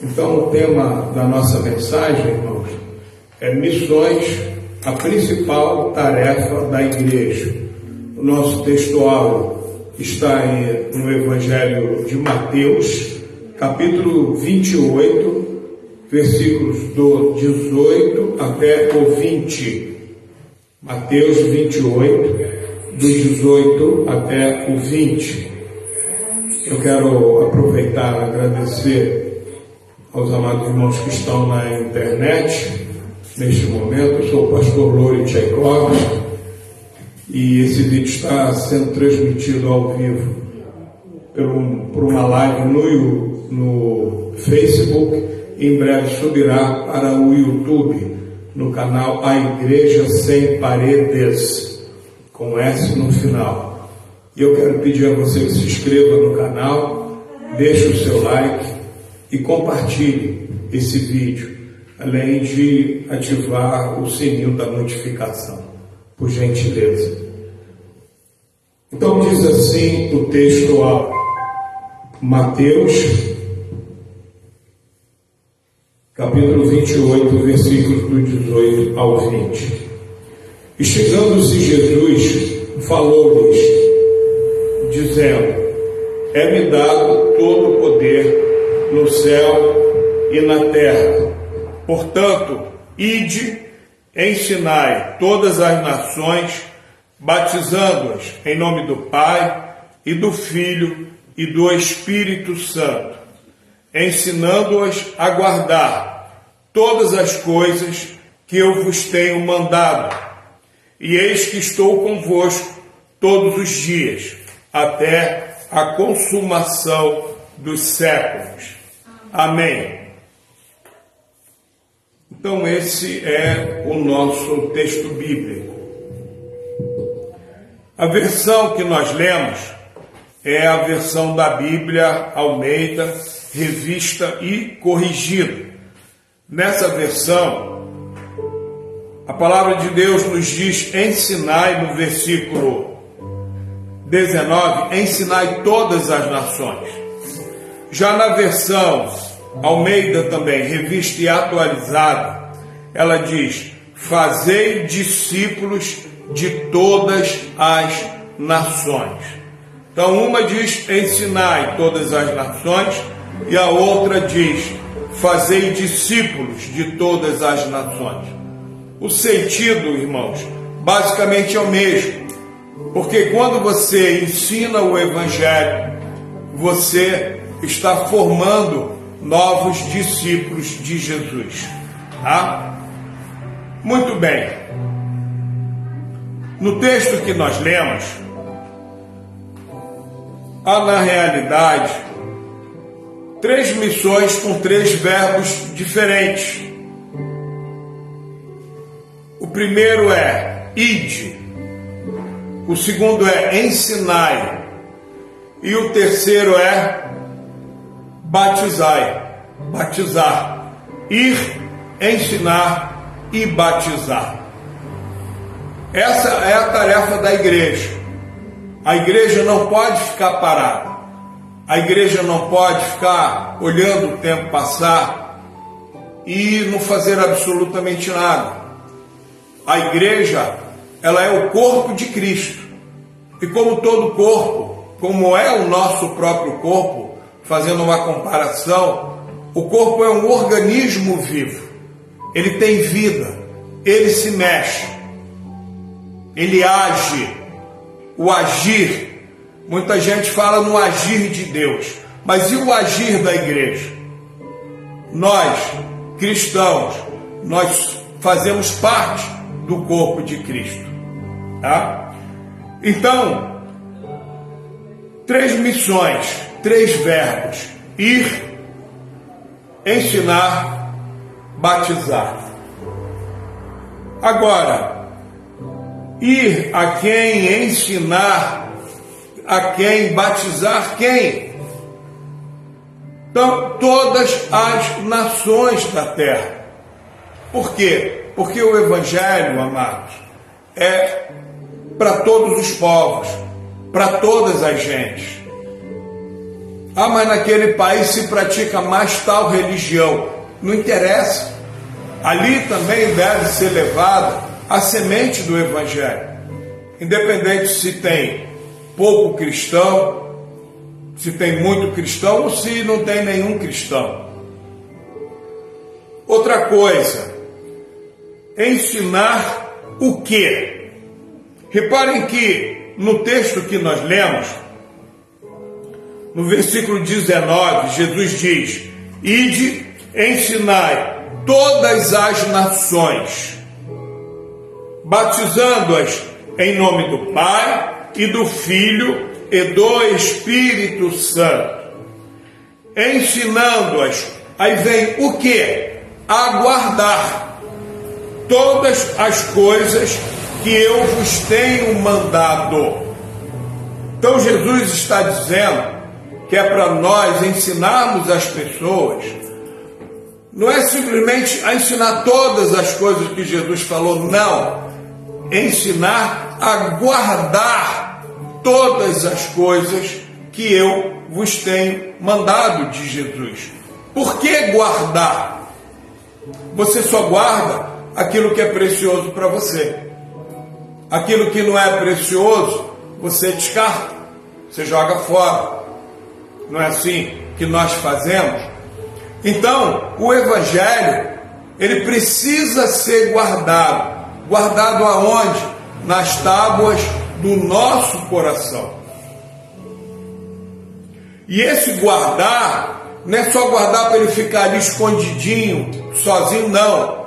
Então, o tema da nossa mensagem, irmãos, é missões, a principal tarefa da igreja. O nosso textual está no Evangelho de Mateus, capítulo 28, versículos do 18 até o 20. Mateus 28, do 18 até o 20. Eu quero aproveitar e agradecer aos amados irmãos que estão na internet neste momento. Eu sou o pastor Louri Tchaikovsky e esse vídeo está sendo transmitido ao vivo por uma live no Facebook. Em breve subirá para o YouTube, no canal A Igreja Sem Paredes, com S no final. E eu quero pedir a você que se inscreva no canal, deixe o seu like e compartilhe esse vídeo, além de ativar o sininho da notificação, por gentileza. Então diz assim o texto a Mateus, capítulo 28, versículos do 18 ao 20. E chegando-se Jesus, falou-lhes, dizendo: É-me dado todo o poder no céu e na terra. Portanto, ide, ensinai todas as nações, batizando-as em nome do Pai e do Filho e do Espírito Santo, ensinando-as a guardar todas as coisas que eu vos tenho mandado. E eis que estou convosco todos os dias, até a consumação dos séculos. Amém. Então esse é o nosso texto bíblico. A versão que nós lemos é a versão da Bíblia Almeida, revista e corrigida. Nessa versão, a palavra de Deus nos diz: ensinai, no versículo 19, ensinai todas as nações. Já na versão Almeida também, revista e atualizada, ela diz: fazei discípulos de todas as nações. Então uma diz: ensinai todas as nações, e a outra diz: fazei discípulos de todas as nações. O sentido, irmãos, basicamente é o mesmo, porque quando você ensina o Evangelho, você está formando novos discípulos de Jesus, tá? Muito bem. No texto que nós lemos, há na realidade 3 missões com 3 verbos diferentes. O primeiro é ide, o segundo é ensinai, e o terceiro é batizai, batizar, ir, ensinar e batizar. Essa é a tarefa da igreja. A igreja não pode ficar parada. A igreja não pode ficar olhando o tempo passar e não fazer absolutamente nada. A igreja, ela é o corpo de Cristo. E como todo corpo, como é o nosso próprio corpo, fazendo uma comparação, o corpo é um organismo vivo. Ele tem vida, ele se mexe, ele age. O agir, muita gente fala no agir de Deus, mas e o agir da igreja? Nós, cristãos, nós fazemos parte do corpo de Cristo, tá? Então, 3 missões, 3 verbos: ir, ensinar, batizar. Agora, ir a quem, ensinar a quem, batizar quem? Então, todas as nações da terra. Por quê? Porque o Evangelho, amados, é para todos os povos, para todas as gentes. Ah, mas naquele país se pratica mais tal religião. Não interessa. Ali também deve ser levada a semente do Evangelho. Independente se tem pouco cristão, se tem muito cristão ou se não tem nenhum cristão. Outra coisa, ensinar o quê? Reparem que no texto que nós lemos, no versículo 19, Jesus diz: ide, ensinai todas as nações, batizando-as em nome do Pai e do Filho e do Espírito Santo, ensinando-as, aí vem o quê? A guardar todas as coisas que eu vos tenho mandado. Então Jesus está dizendo que é para nós ensinarmos as pessoas, não é simplesmente a ensinar todas as coisas que Jesus falou, não, ensinar a guardar todas as coisas que eu vos tenho mandado de Jesus. Por que guardar? Você só guarda aquilo que é precioso para você. Aquilo que não é precioso, você descarta, você joga fora. Não é assim que nós fazemos? Então, o Evangelho, ele precisa ser guardado. Guardado aonde? Nas tábuas do nosso coração. E esse guardar, não é só guardar para ele ficar ali escondidinho, sozinho, não.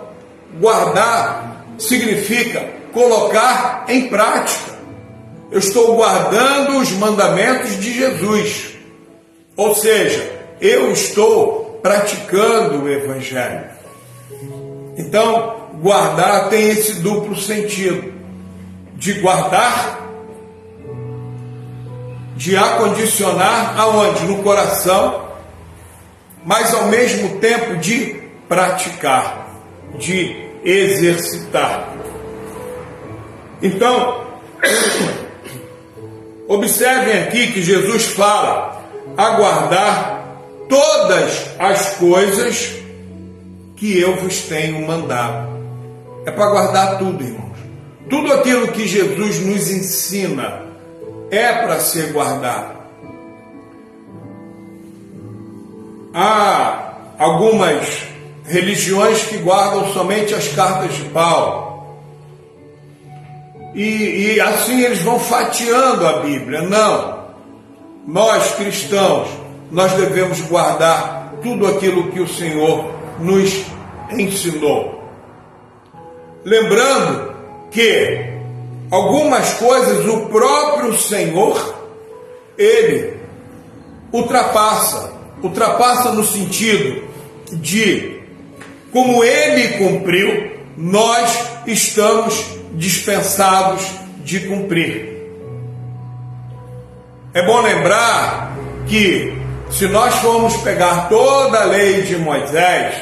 Guardar significa colocar em prática. Eu estou guardando os mandamentos de Jesus. Ou seja, eu estou praticando o Evangelho. Então, guardar tem esse duplo sentido. De guardar, de acondicionar aonde? No coração, mas ao mesmo tempo de praticar, de exercitar. Então, observem aqui que Jesus fala aguardar todas as coisas que eu vos tenho mandado. É para guardar tudo, irmãos. Tudo aquilo que Jesus nos ensina é para ser guardado. Há algumas religiões que guardam somente as cartas de Paulo. E assim eles vão fatiando a Bíblia. Não. Nós, cristãos, nós devemos guardar tudo aquilo que o Senhor nos ensinou. Lembrando que algumas coisas o próprio Senhor, Ele ultrapassa no sentido de, como Ele cumpriu, nós estamos dispensados de cumprir. É bom lembrar que, se nós formos pegar toda a lei de Moisés,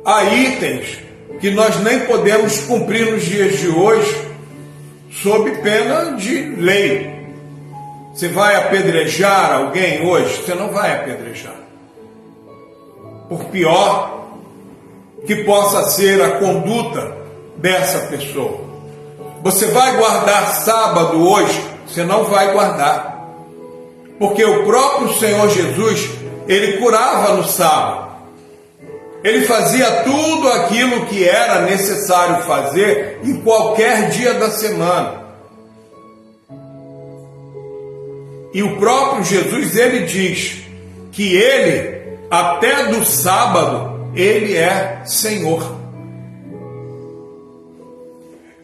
há itens que nós nem podemos cumprir nos dias de hoje, sob pena de lei. Você vai apedrejar alguém hoje? Você não vai apedrejar. Por pior que possa ser a conduta dessa pessoa. Você vai guardar sábado hoje? Você não vai guardar. Porque o próprio Senhor Jesus, Ele curava no sábado. Ele fazia tudo aquilo que era necessário fazer em qualquer dia da semana. E o próprio Jesus, Ele diz que Ele, até do sábado, Ele é Senhor.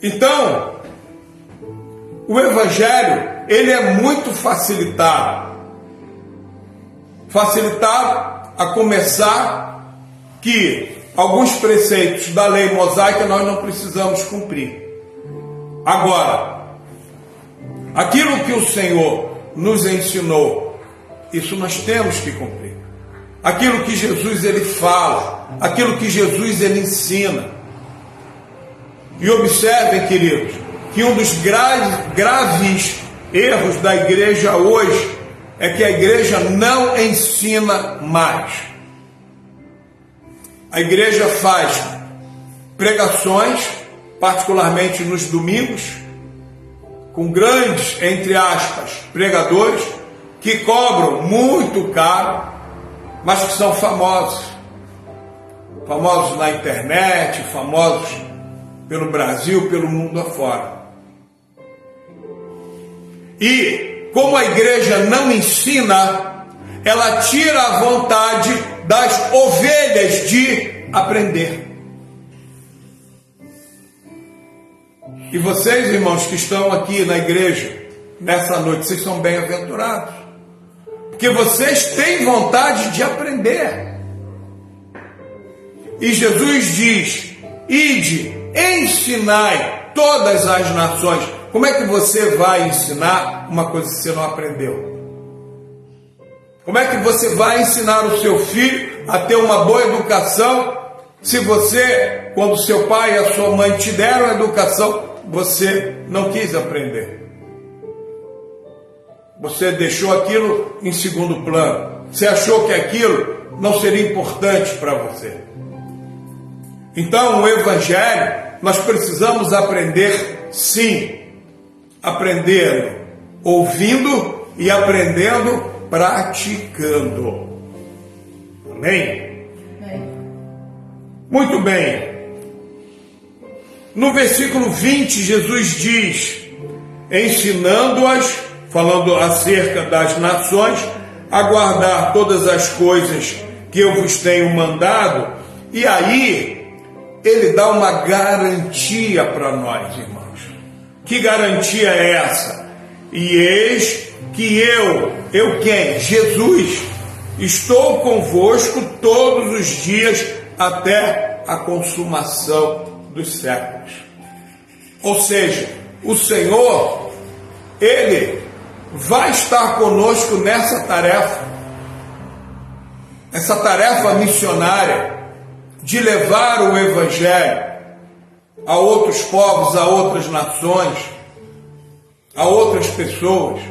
Então, o Evangelho, ele é muito facilitado. Facilitado a começar que alguns preceitos da lei mosaica nós não precisamos cumprir. Agora, aquilo que o Senhor nos ensinou, isso nós temos que cumprir. Aquilo que Jesus ele fala, aquilo que Jesus ele ensina. E observem, queridos, que um dos graves erros da igreja hoje é que a igreja não ensina mais. A igreja faz pregações, particularmente nos domingos, com grandes, entre aspas, pregadores, que cobram muito caro, mas que são famosos. Famosos na internet, famosos pelo Brasil, pelo mundo afora. E, como a igreja não ensina, ela tira a vontade das ovelhas de aprender. E vocês, irmãos, que estão aqui na igreja, nessa noite, vocês são bem-aventurados. Porque vocês têm vontade de aprender. E Jesus diz: ide, ensinai todas as nações. Como é que você vai ensinar uma coisa que você não aprendeu? Como é que você vai ensinar o seu filho a ter uma boa educação se você, quando seu pai e a sua mãe te deram a educação, você não quis aprender? Você deixou aquilo em segundo plano. Você achou que aquilo não seria importante para você. Então, o Evangelho, nós precisamos aprender, sim. Aprendendo, ouvindo e aprendendo, praticando. Amém? Muito bem. No versículo 20, Jesus diz, ensinando-as, falando acerca das nações, a guardar todas as coisas que eu vos tenho mandado. E aí, ele dá uma garantia para nós, irmãos. Que garantia é essa? E eis que eu quem? Jesus, estou convosco todos os dias até a consumação dos séculos. Ou seja, o Senhor, Ele vai estar conosco nessa tarefa. Essa tarefa missionária de levar o Evangelho a outros povos, a outras nações, a outras pessoas.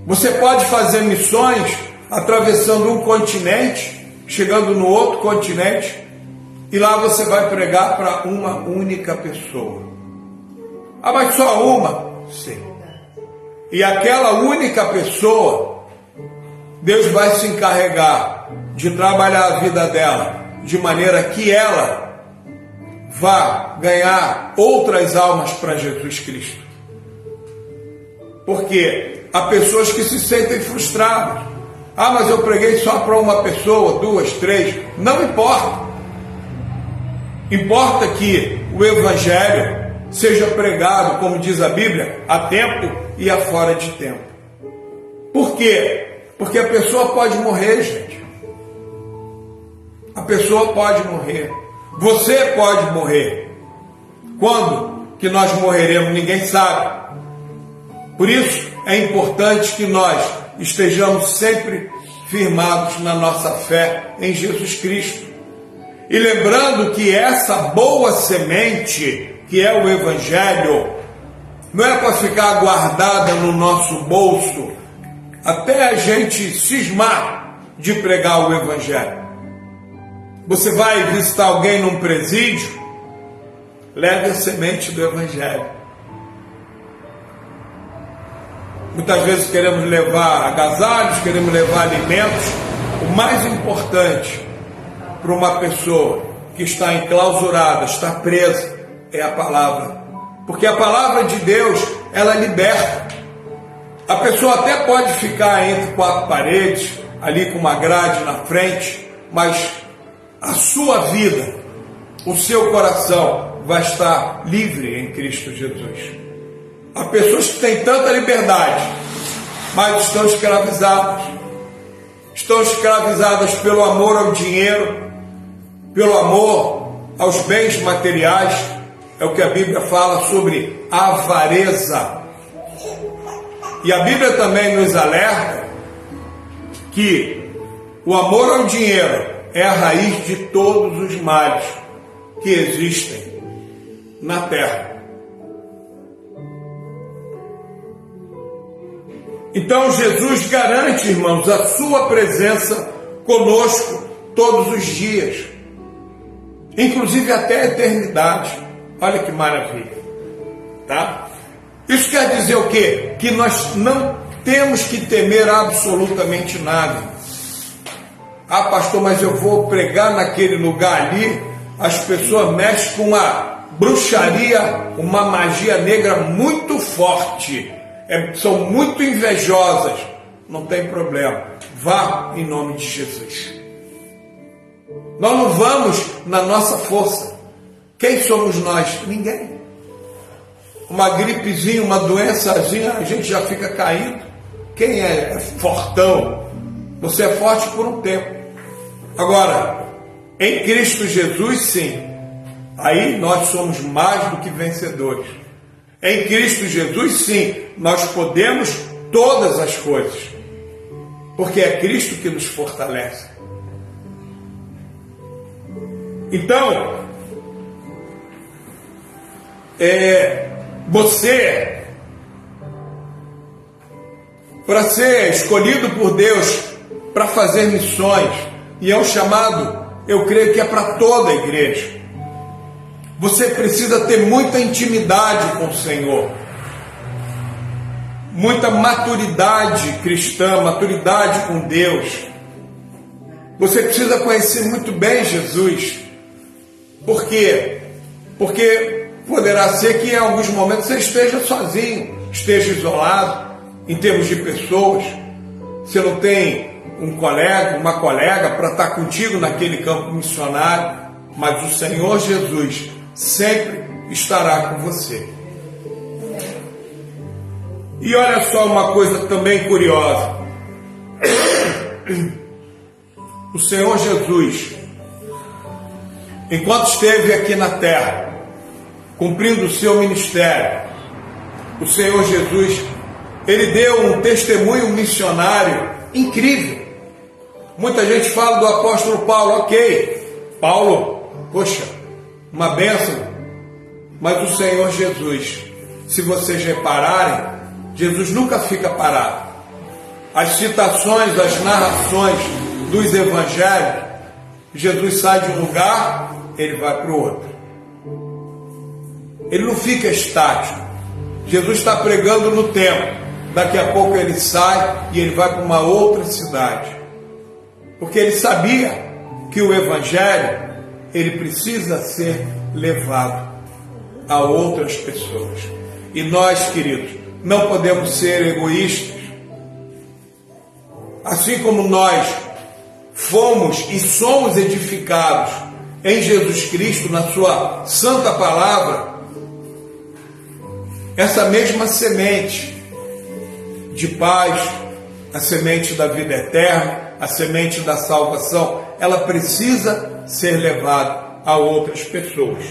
Você pode fazer missões atravessando um continente, chegando no outro continente, e lá você vai pregar para uma única pessoa. Ah, mas só uma? Sim. E aquela única pessoa, Deus vai se encarregar de trabalhar a vida dela, de maneira que ela vá ganhar outras almas para Jesus Cristo. Porque há pessoas que se sentem frustradas. Ah, mas eu preguei só para uma pessoa, 2, 3. Não importa. Importa que o Evangelho seja pregado, como diz a Bíblia, a tempo e a fora de tempo. Por quê? Porque a pessoa pode morrer, gente. A pessoa pode morrer. Você pode morrer. Quando que nós morreremos? Ninguém sabe. Por isso é importante que nós estejamos sempre firmados na nossa fé em Jesus Cristo. E lembrando que essa boa semente, que é o Evangelho, não é para ficar guardada no nosso bolso até a gente cismar de pregar o Evangelho. Você vai visitar alguém num presídio, leve a semente do Evangelho. Muitas vezes queremos levar agasalhos, queremos levar alimentos. O mais importante para uma pessoa que está enclausurada, está presa, é a palavra. Porque a palavra de Deus, ela liberta. A pessoa até pode ficar entre 4 paredes, ali com uma grade na frente, mas a sua vida, o seu coração vai estar livre em Cristo Jesus. Há pessoas que têm tanta liberdade, mas estão escravizadas. Estão escravizadas pelo amor ao dinheiro, pelo amor aos bens materiais. É o que a Bíblia fala sobre avareza. E a Bíblia também nos alerta que o amor ao dinheiro é a raiz de todos os males que existem na terra. Então Jesus garante, irmãos, a sua presença conosco todos os dias, inclusive até a eternidade. Olha que maravilha, tá? Isso quer dizer o quê? Que nós não temos que temer absolutamente nada. Ah, pastor, mas eu vou pregar naquele lugar ali, as pessoas mexem com uma bruxaria, uma magia negra muito forte, são muito invejosas. Não tem problema, vá em nome de Jesus. Nós não vamos na nossa força. Quem somos nós? Ninguém. Uma gripezinha, uma doençazinha, a gente já fica caído. Quem é fortão? Você é forte por um tempo. Agora, em Cristo Jesus, sim, aí nós somos mais do que vencedores. Em Cristo Jesus, sim, nós podemos todas as coisas, porque é Cristo que nos fortalece. Então, você, para ser escolhido por Deus para fazer missões, e é um chamado, eu creio que é para toda a igreja, você precisa ter muita intimidade com o Senhor, muita maturidade cristã, maturidade com Deus. Você precisa conhecer muito bem Jesus. Por quê? Porque poderá ser que em alguns momentos você esteja sozinho, esteja isolado em termos de pessoas. Você não tem um colega, uma colega para estar contigo naquele campo missionário, mas o Senhor Jesus sempre estará com você. E olha só uma coisa também curiosa. O Senhor Jesus, enquanto esteve aqui na terra, cumprindo o seu ministério, o Senhor Jesus, ele deu um testemunho missionário incrível. Muita gente fala do apóstolo Paulo, ok, Paulo, poxa, uma bênção, mas o Senhor Jesus, se vocês repararem, Jesus nunca fica parado. As citações, as narrações dos evangelhos, Jesus sai de um lugar, ele vai para o outro. Ele não fica estático. Jesus está pregando no templo, daqui a pouco ele sai e ele vai para uma outra cidade. Porque ele sabia que o evangelho, ele precisa ser levado a outras pessoas. E nós, queridos, não podemos ser egoístas. Assim como nós fomos e somos edificados em Jesus Cristo, na sua santa palavra, essa mesma semente de paz, a semente da vida eterna, a semente da salvação, ela precisa ser levada a outras pessoas.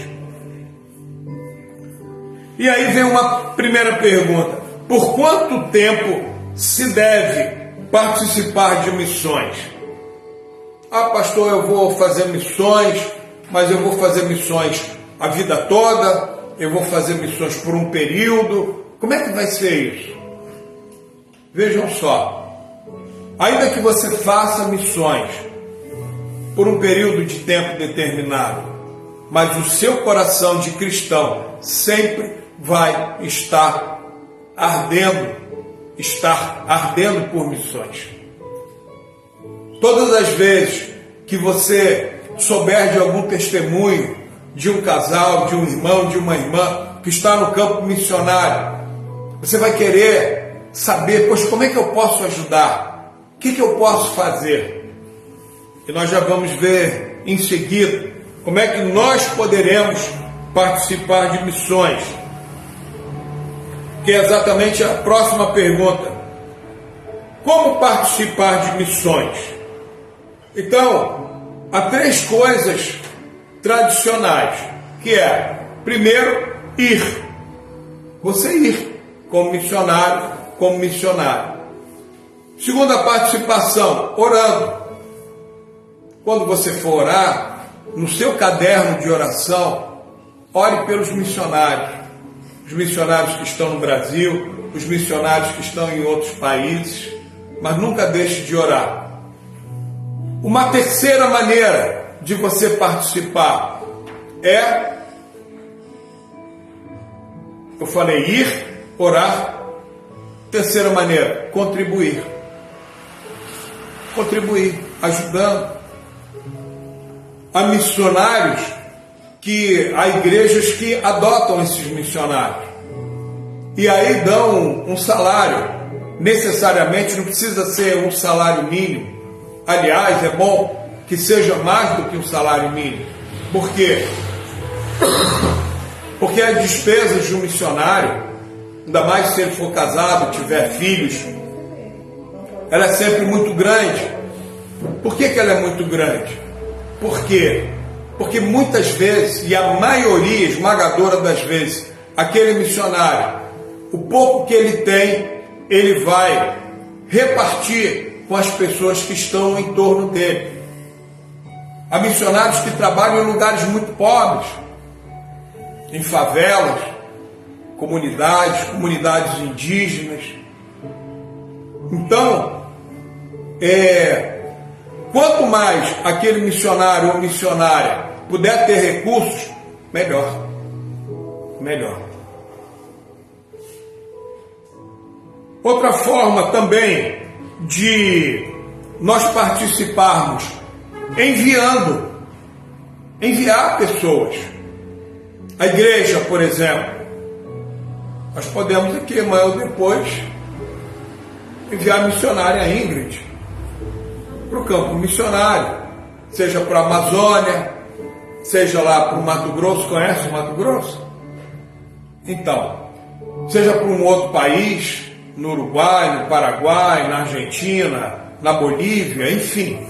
E aí vem uma primeira pergunta: por quanto tempo se deve participar de missões? Ah, pastor, eu vou fazer missões, mas eu vou fazer missões a vida toda, eu vou fazer missões por um período. Como é que vai ser isso? Vejam só, ainda que você faça missões por um período de tempo determinado, mas o seu coração de cristão sempre vai estar ardendo por missões. Todas as vezes que você souber de algum testemunho de um casal, de um irmão, de uma irmã que está no campo missionário, você vai querer saber, poxa, como é que eu posso ajudar? O que eu posso fazer? E nós já vamos ver em seguida como é que nós poderemos participar de missões, que é exatamente a próxima pergunta: como participar de missões? Então, há três coisas tradicionais, que é, primeiro, ir. Você ir como missionário, como missionário. Segunda participação, orando. Quando você for orar, no seu caderno de oração, ore pelos missionários. Os missionários que estão no Brasil, os missionários que estão em outros países, mas nunca deixe de orar. Uma terceira maneira de você participar é, eu falei ir, orar. Terceira maneira, contribuir. Contribuir, ajudando. Há missionários há igrejas que adotam esses missionários. E aí dão um salário. Necessariamente não precisa ser um salário mínimo. Aliás, é bom que seja mais do que um salário mínimo. Por quê? Porque as despesas de um missionário, ainda mais se ele for casado, tiver filhos, ela é sempre muito grande. Por que ela é muito grande? Por quê? Porque muitas vezes, e a maioria esmagadora das vezes, aquele missionário, o pouco que ele tem, ele vai repartir com as pessoas que estão em torno dele. Há missionários que trabalham em lugares muito pobres, em favelas, comunidades indígenas. Então, quanto mais aquele missionário ou missionária puder ter recursos, melhor. Melhor. Outra forma também de nós participarmos, enviar pessoas. A igreja, por exemplo, nós podemos aqui, amanhã ou depois, enviar a missionária Ingrid para o campo missionário, seja para a Amazônia, seja lá para o Mato Grosso. Conhece o Mato Grosso? Então, seja para um outro país, no Uruguai, no Paraguai, na Argentina, na Bolívia, enfim.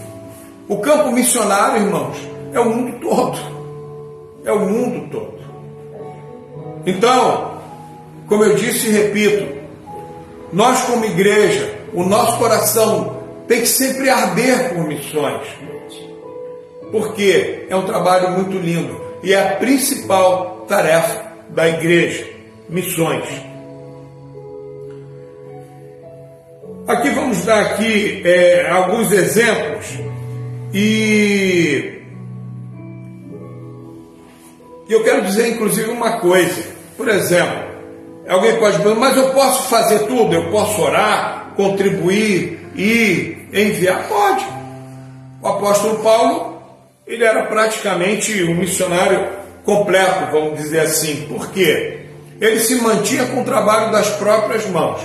O campo missionário, irmãos, é o mundo todo. É o mundo todo. Então, como eu disse e repito, nós como igreja, o nosso coração tem que sempre arder por missões. Porque é um trabalho muito lindo. E é a principal tarefa da igreja, missões. Aqui vamos dar aqui alguns exemplos. E eu quero dizer inclusive uma coisa. Por exemplo, alguém pode dizer, mas eu posso fazer tudo? Eu posso orar, contribuir e enviar? Pode. O apóstolo Paulo, ele era praticamente um missionário completo, vamos dizer assim. Por quê? Ele se mantinha com o trabalho das próprias mãos.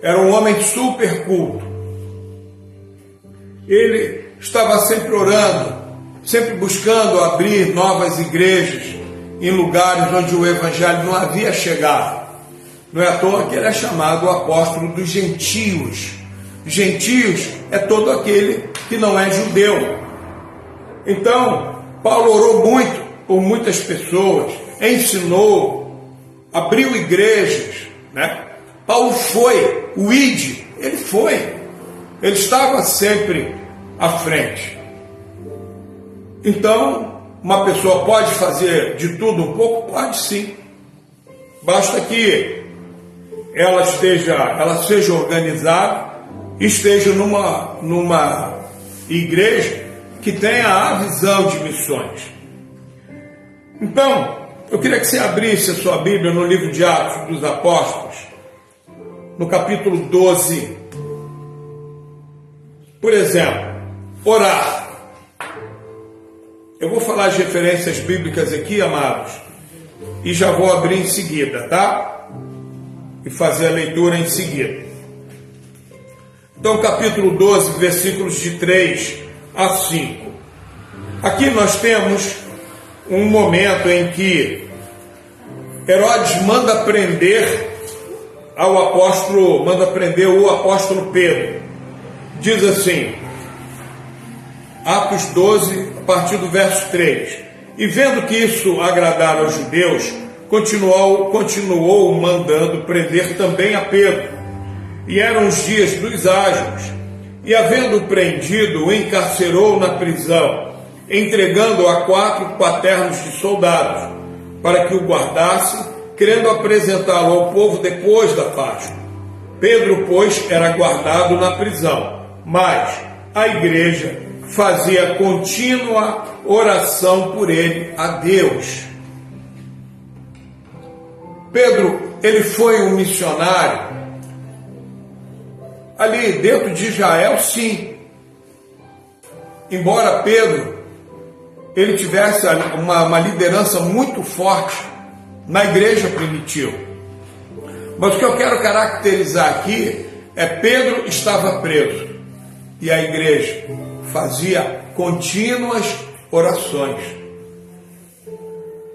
Era um homem super culto. Ele estava sempre orando, sempre buscando abrir novas igrejas em lugares onde o evangelho não havia chegado. Não é à toa que ele é chamado o apóstolo dos gentios. Gentios é todo aquele que não é judeu. Então, Paulo orou muito por muitas pessoas, ensinou, abriu igrejas, né? Paulo foi, o ID, ele foi. Ele estava sempre à frente. Então, uma pessoa pode fazer de tudo um pouco? Pode sim. Basta que ela seja organizada, esteja numa igreja que tenha a visão de missões. Então, eu queria que você abrisse a sua Bíblia no livro de Atos dos Apóstolos, no capítulo 12. Por exemplo, orar. Eu vou falar as referências bíblicas aqui, amados, e já vou abrir em seguida, tá? E fazer a leitura em seguida. Então, capítulo 12, versículos de 3 a 5. Aqui nós temos um momento em que Herodes manda prender o apóstolo Pedro. Diz assim, Atos 12, a partir do verso 3. E vendo que isso agradara aos judeus, continuou mandando prender também a Pedro. E eram os dias dos ágios. E havendo prendido, o encarcerou na prisão, entregando-o a 4 quaternos de soldados, para que o guardasse, querendo apresentá-lo ao povo depois da Páscoa. Pedro, pois, era guardado na prisão, mas a igreja fazia contínua oração por ele a Deus. Pedro, ele foi um missionário ali dentro de Israel, sim. Embora Pedro, ele tivesse uma liderança muito forte na igreja primitiva. Mas o que eu quero caracterizar aqui é Pedro estava preso e a igreja fazia contínuas orações.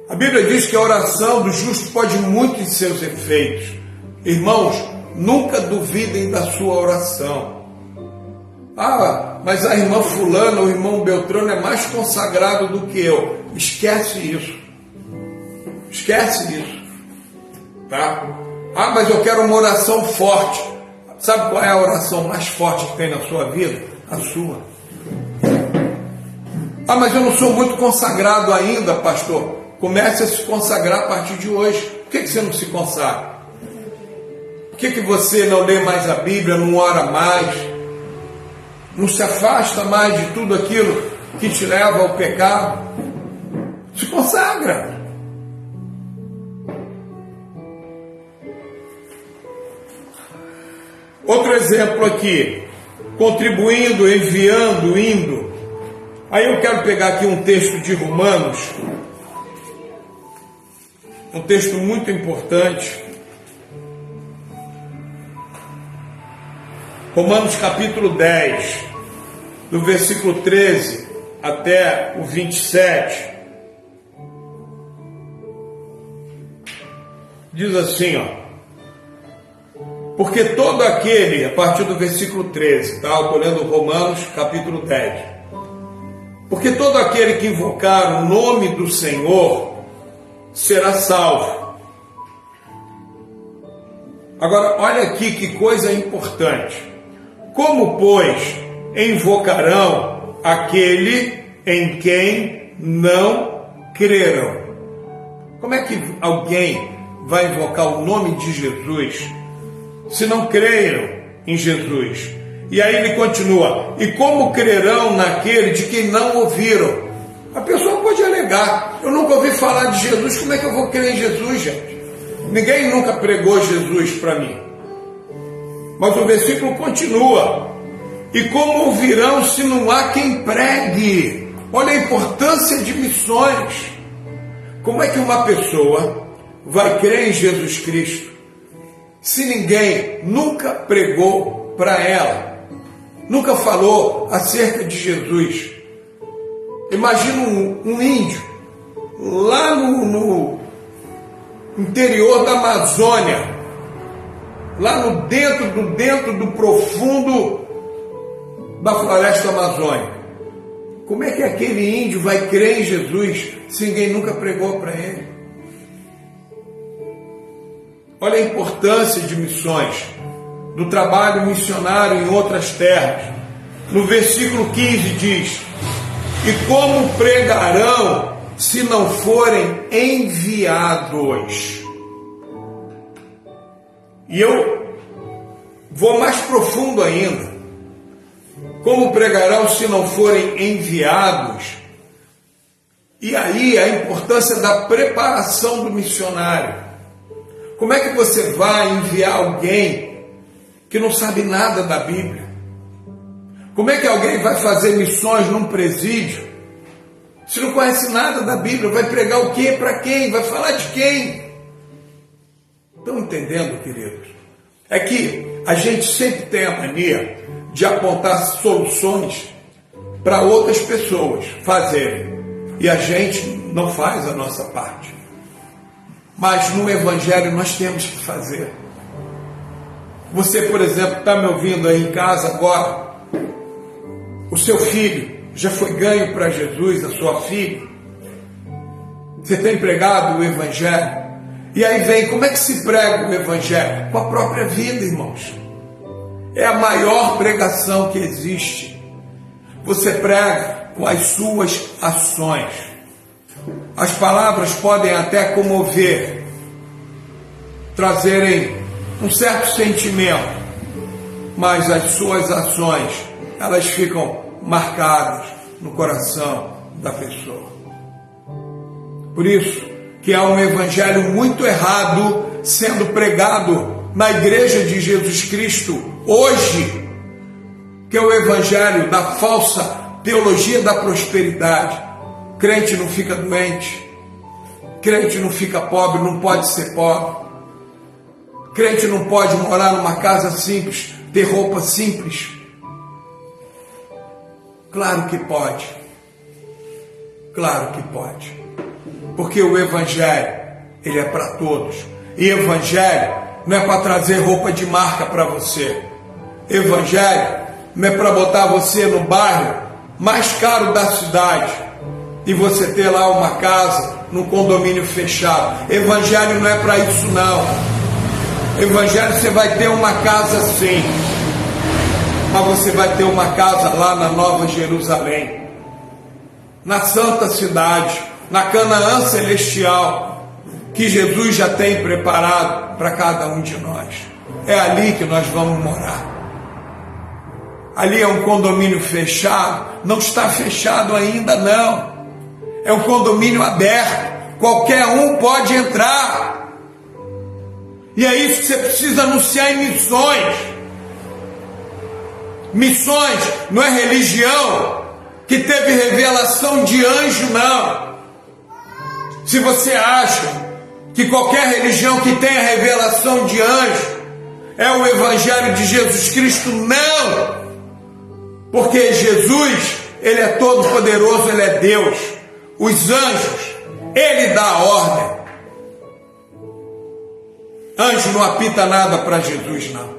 A Bíblia diz que a oração do justo pode muito em seus efeitos. Irmãos, nunca duvidem da sua oração. Ah, mas a irmã fulana ou o irmão Beltrano é mais consagrado do que eu. Esquece isso. Esquece isso. Tá? Ah, mas eu quero uma oração forte. Sabe qual é a oração mais forte que tem na sua vida? A sua. Ah, mas eu não sou muito consagrado ainda, pastor. Comece a se consagrar a partir de hoje. Por que você não se consagra? Por que você não lê mais a Bíblia, não ora mais? Não se afasta mais de tudo aquilo que te leva ao pecado? Se consagra. Outro exemplo aqui, contribuindo, enviando, indo. Aí eu quero pegar aqui um texto de Romanos, um texto muito importante. Romanos capítulo 10, do versículo 13 até o 27. Diz assim, ó. Porque todo aquele, a partir do versículo 13, tá? Eu estou lendo Romanos capítulo 10. Porque todo aquele que invocar o nome do Senhor será salvo. Agora, olha aqui que coisa importante. Como, pois, invocarão aquele em quem não creram? Como é que alguém vai invocar o nome de Jesus se não creram em Jesus? E aí ele continua, e como crerão naquele de quem não ouviram? A pessoa pode alegar, eu nunca ouvi falar de Jesus, como é que eu vou crer em Jesus, gente? Ninguém nunca pregou Jesus para mim. Mas o versículo continua, e como ouvirão se não há quem pregue? Olha a importância de missões. Como é que uma pessoa vai crer em Jesus Cristo se ninguém nunca pregou para ela, nunca falou acerca de Jesus? Imagina um índio lá no interior da Amazônia, lá no dentro do profundo da floresta amazônica. Como é que aquele índio vai crer em Jesus se ninguém nunca pregou para ele? Olha a importância de missões, do trabalho missionário em outras terras. No versículo 15 diz, e como pregarão se não forem enviados? E eu vou mais profundo ainda. Como pregarão se não forem enviados? E aí a importância da preparação do missionário. Como é que você vai enviar alguém que não sabe nada da Bíblia? Como é que alguém vai fazer missões num presídio se não conhece nada da Bíblia? Vai pregar o quê? Para quem? Vai falar de quem? Estão entendendo, queridos? É que a gente sempre tem a mania de apontar soluções para outras pessoas fazerem. E a gente não faz a nossa parte. Mas no Evangelho nós temos que fazer. Você, por exemplo, está me ouvindo aí em casa agora. O seu filho já foi ganho para Jesus, a sua filha. Você tem pregado o Evangelho. E aí vem, como é que se prega o Evangelho? Com a própria vida, irmãos. É a maior pregação que existe. Você prega com as suas ações. As palavras podem até comover, trazerem um certo sentimento, mas as suas ações, elas ficam marcadas no coração da pessoa. Por isso que há um evangelho muito errado sendo pregado na igreja de Jesus Cristo hoje, que é o evangelho da falsa teologia da prosperidade. Crente não fica doente, crente não fica pobre, não pode ser pobre, crente não pode morar numa casa simples, ter roupa simples. Claro que pode, claro que pode, porque o evangelho, ele é para todos, e evangelho não é para trazer roupa de marca para você, evangelho não é para botar você no bairro mais caro da cidade e você ter lá uma casa num condomínio fechado. Evangelho não é para isso não. Evangelho, você vai ter uma casa sim, mas você vai ter uma casa lá na Nova Jerusalém, na Santa Cidade, na Canaã Celestial, que Jesus já tem preparado para cada um de nós. É ali que nós vamos morar. Ali é um condomínio fechado, não está fechado ainda não, é um condomínio aberto, qualquer um pode entrar, e é isso que você precisa anunciar em missões. Missões não é religião que teve revelação de anjo, não. Se você acha que qualquer religião que tenha revelação de anjo é o evangelho de Jesus Cristo, não. Porque Jesus, ele é todo poderoso, ele é Deus. Os anjos, ele dá a ordem. Anjo não apita nada para Jesus, não.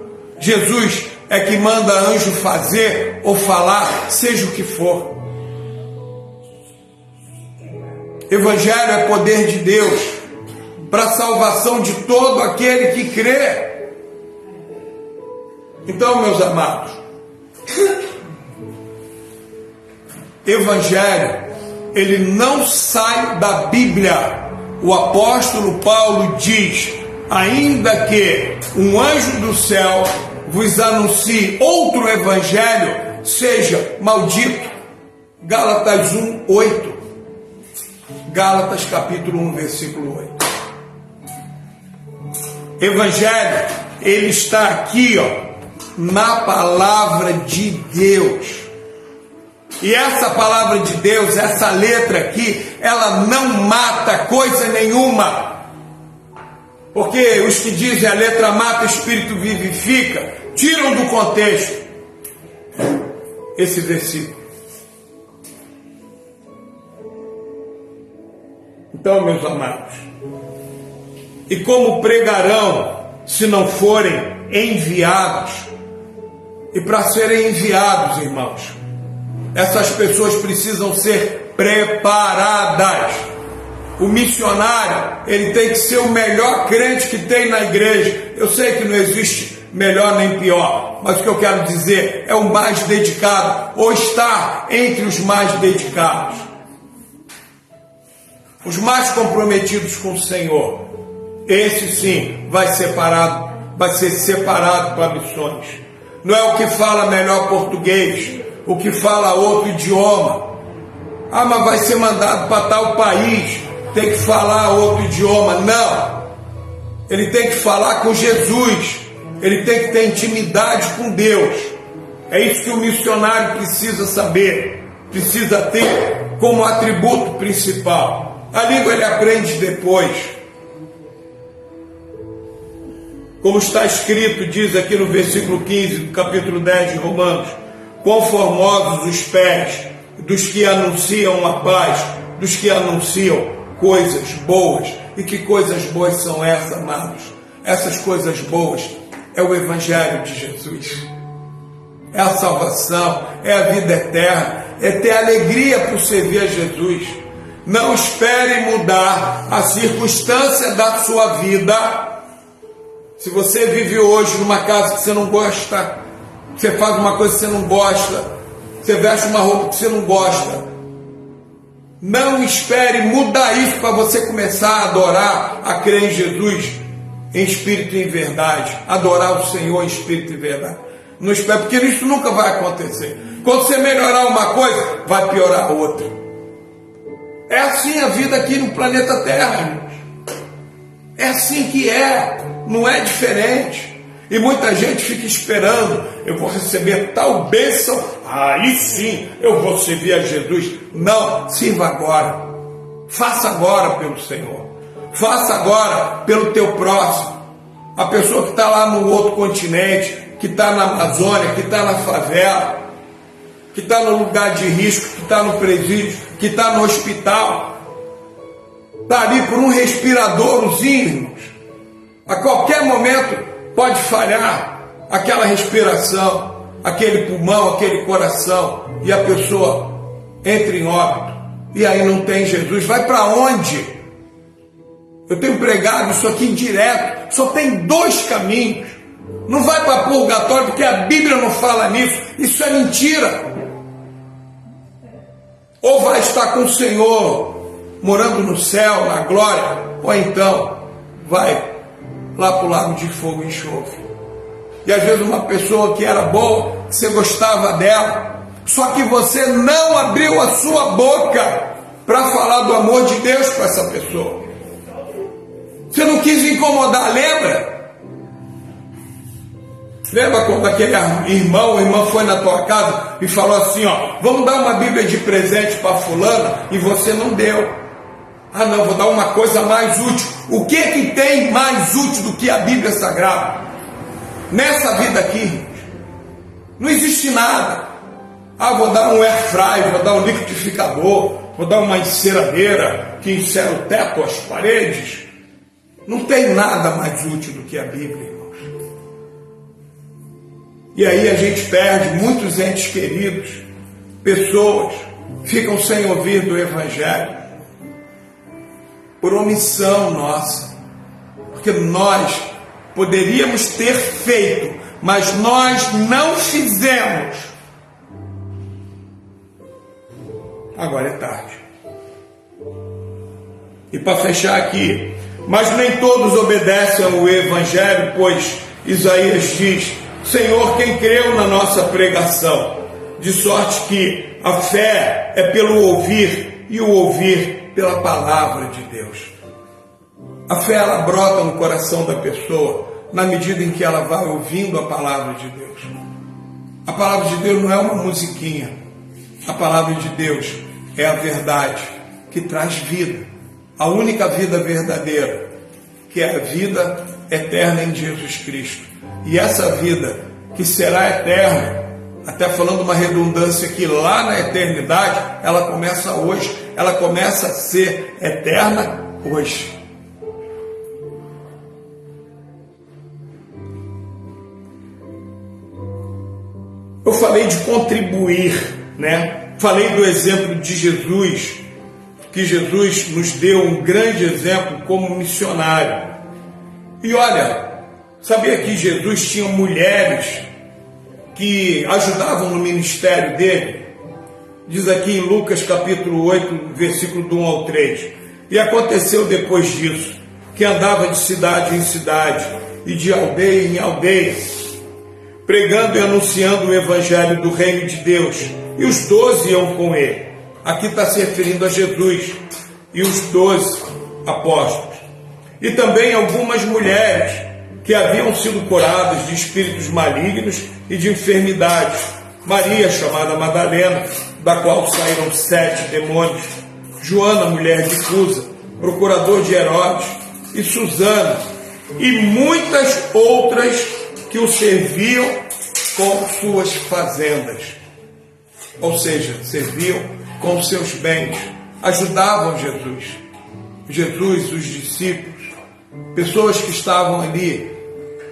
Jesus é que manda anjo fazer ou falar, seja o que for. Evangelho é poder de Deus para a salvação de todo aquele que crê. Então, meus amados, Evangelho, ele não sai da Bíblia. O apóstolo Paulo diz: ainda que um anjo do céu vos anuncie outro evangelho, seja maldito. Gálatas 1:8. Gálatas capítulo 1, versículo 8. Evangelho, ele está aqui, na palavra de Deus. E essa palavra de Deus, essa letra aqui, ela não mata coisa nenhuma. Porque os que dizem a letra mata, o espírito vivifica, tiram do contexto esse versículo. Então, meus amados, e como pregarão se não forem enviados? E para serem enviados, irmãos, essas pessoas precisam ser preparadas. O missionário, ele tem que ser o melhor crente que tem na igreja. Eu sei que não existe melhor nem pior, mas o que eu quero dizer é o mais dedicado, ou estar entre os mais dedicados, os mais comprometidos com o Senhor. Esse sim vai ser separado para missões. Não é o que fala melhor português, o que fala outro idioma. Ah, mas vai ser mandado para tal país, tem que falar outro idioma. Não, ele tem que falar com Jesus, ele tem que ter intimidade com Deus. É isso que o missionário precisa saber, precisa ter como atributo principal. A língua ele aprende depois. Como está escrito, diz aqui no versículo 15 do capítulo 10 de Romanos: quão formosos os pés dos que anunciam a paz, dos que anunciam coisas boas. E que coisas boas são essas, amados? Essas coisas boas é o Evangelho de Jesus, é a salvação, é a vida eterna, é ter alegria por servir a Jesus. Não espere mudar a circunstância da sua vida. Se você vive hoje numa casa que você não gosta, você faz uma coisa que você não gosta, você veste uma roupa que você não gosta, não espere mudar isso para você começar a adorar, a crer em Jesus em espírito e em verdade, adorar o Senhor em espírito e verdade. Não espere, porque isso nunca vai acontecer. Quando você melhorar uma coisa, vai piorar outra. É assim a vida aqui no planeta Terra, irmãos. É assim que é, não é diferente. E muita gente fica esperando, eu vou receber tal bênção, aí sim eu vou servir a Jesus. Não, sirva agora. Faça agora pelo Senhor. Faça agora pelo teu próximo. A pessoa que está lá no outro continente, que está na Amazônia, que está na favela, que está no lugar de risco, que está no presídio, que está no hospital, está ali por um respiradorzinho, irmãos. A qualquer momento pode falhar aquela respiração, aquele pulmão, aquele coração, e a pessoa entra em óbito. E aí não tem Jesus. Vai para onde? Eu tenho pregado isso aqui direto. Só tem dois caminhos. Não vai para purgatório, porque a Bíblia não fala nisso. Isso é mentira. Ou vai estar com o Senhor, morando no céu, na glória, ou então vai lá para o lago de fogo e enxofre. E às vezes uma pessoa que era boa, que você gostava dela, só que você não abriu a sua boca para falar do amor de Deus para essa pessoa. Você não quis incomodar, lembra? Lembra quando aquele irmão ou irmã foi na tua casa e falou assim, ó, vamos dar uma Bíblia de presente para fulana, e você não deu. Ah não, vou dar uma coisa mais útil. O que é que tem mais útil do que a Bíblia Sagrada? Nessa vida aqui, não existe nada. Ah, vou dar um air fry, vou dar um liquidificador, vou dar uma enceradeira que encera o teto, as paredes. Não tem nada mais útil do que a Bíblia, irmãos. E aí a gente perde muitos entes queridos, pessoas ficam sem ouvir do Evangelho, por omissão nossa, porque nós poderíamos ter feito, mas nós não fizemos. Agora é tarde. E para fechar aqui, mas nem todos obedecem ao Evangelho, pois Isaías diz, Senhor, quem creu na nossa pregação, de sorte que a fé é pelo ouvir, e o ouvir pela palavra de Deus. A fé, ela brota no coração da pessoa na medida em que ela vai ouvindo a palavra de Deus. A palavra de Deus não é uma musiquinha. A palavra de Deus é a verdade que traz vida. A única vida verdadeira, que é a vida eterna em Jesus Cristo. E essa vida que será eterna, até falando uma redundância que lá na eternidade, ela começa hoje, ela começa a ser eterna hoje. Eu falei de contribuir, né? Falei do exemplo de Jesus, que Jesus nos deu um grande exemplo como missionário. E olha, sabia que Jesus tinha mulheres que ajudavam no ministério dele? Diz aqui em Lucas capítulo 8, versículo do 1 ao 3. E aconteceu depois disso, que andava de cidade em cidade e de aldeia em aldeia, pregando e anunciando o evangelho do reino de Deus. E os 12 iam com ele. Aqui está se referindo a Jesus e os 12 apóstolos. E também algumas mulheres que haviam sido curadas de espíritos malignos e de enfermidades. Maria, chamada Madalena, da qual saíram 7 demônios. Joana, mulher de Cusa, procurador de Herodes, e Susana, e muitas outras que o serviam com suas fazendas. Ou seja, serviam com seus bens, ajudavam Jesus, os discípulos, pessoas que estavam ali.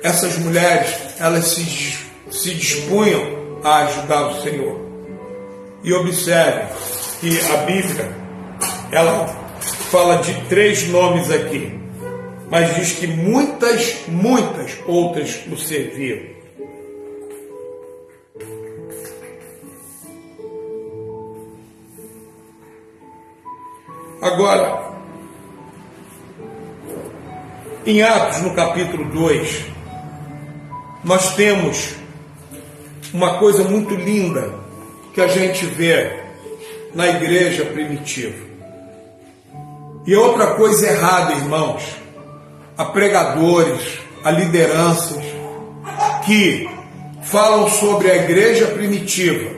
Essas mulheres, elas se dispunham a ajudar o Senhor. E observe que a Bíblia, ela fala de 3 nomes aqui, mas diz que muitas outras o serviam. Agora, Em Atos, no capítulo 2, nós temos uma coisa muito linda que a gente vê na igreja primitiva. E outra coisa errada, irmãos, a pregadores, a lideranças que falam sobre a igreja primitiva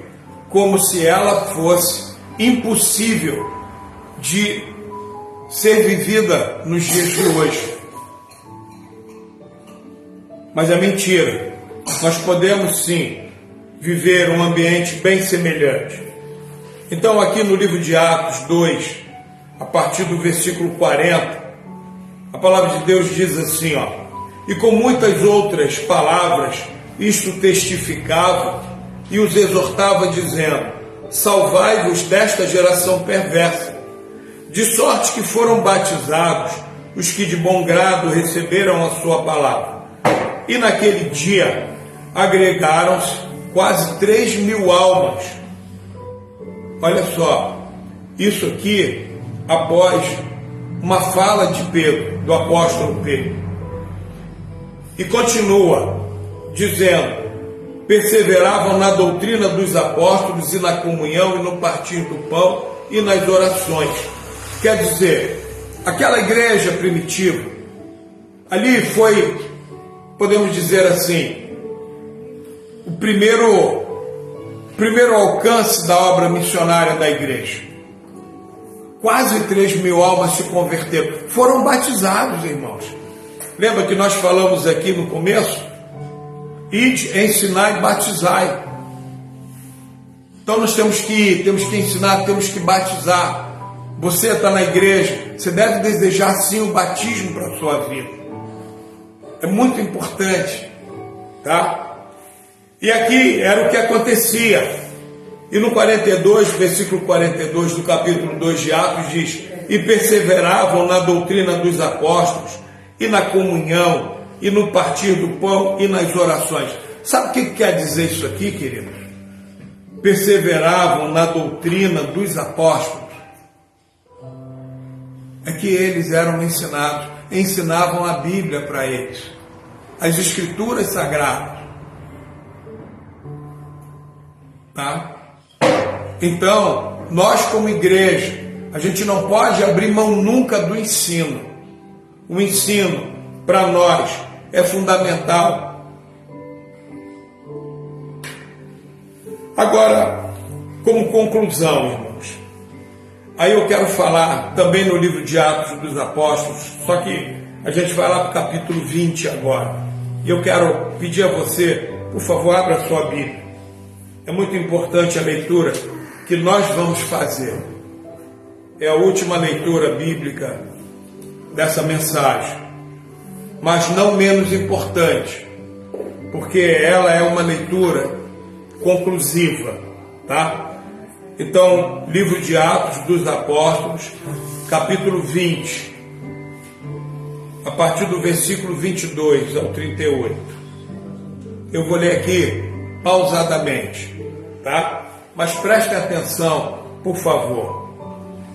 como se ela fosse impossível de ser vivida nos dias de hoje. Mas é mentira. Nós podemos sim viver um ambiente bem semelhante. Então, aqui no livro de Atos 2, a partir do versículo 40, a palavra de Deus diz assim, ó: e com muitas outras palavras isto testificava e os exortava, dizendo: salvai-vos desta geração perversa. De sorte que foram batizados os que de bom grado receberam a sua palavra. E naquele dia agregaram-se quase 3.000 almas. Olha só, isso aqui após uma fala de Pedro, do apóstolo Pedro. E continua dizendo: perseveravam na doutrina dos apóstolos e na comunhão e no partir do pão e nas orações. Quer dizer, aquela igreja primitiva, ali foi, podemos dizer assim, o primeiro alcance da obra missionária da igreja. Quase 3.000 almas se converteram, foram batizados, irmãos. Lembra que nós falamos aqui no começo? Ide, ensinar e batizai. Então nós temos que ensinar, temos que batizar. Você está na igreja, você deve desejar sim o batismo para a sua vida. É muito importante, tá? E aqui era o que acontecia. E no 42, versículo 42 do capítulo 2 de Atos diz: e perseveravam na doutrina dos apóstolos, e na comunhão, e no partir do pão, e nas orações. Sabe o que quer dizer isso aqui, queridos? Perseveravam na doutrina dos apóstolos. É que eles eram ensinados, ensinavam a Bíblia para eles, as Escrituras Sagradas. Tá? Então, nós como igreja, a gente não pode abrir mão nunca do ensino. O ensino, para nós, é fundamental. Agora, como conclusão, irmãos, aí eu quero falar também no livro de Atos dos Apóstolos, só que a gente vai lá para o capítulo 20 agora. E eu quero pedir a você, por favor, abra a sua Bíblia. É muito importante a leitura que nós vamos fazer. É a última leitura bíblica dessa mensagem, mas não menos importante, porque ela é uma leitura conclusiva, tá? Então, livro de Atos dos Apóstolos, capítulo 20, a partir do versículo 22 ao 38. Eu vou ler aqui pausadamente, tá? Mas prestem atenção, por favor.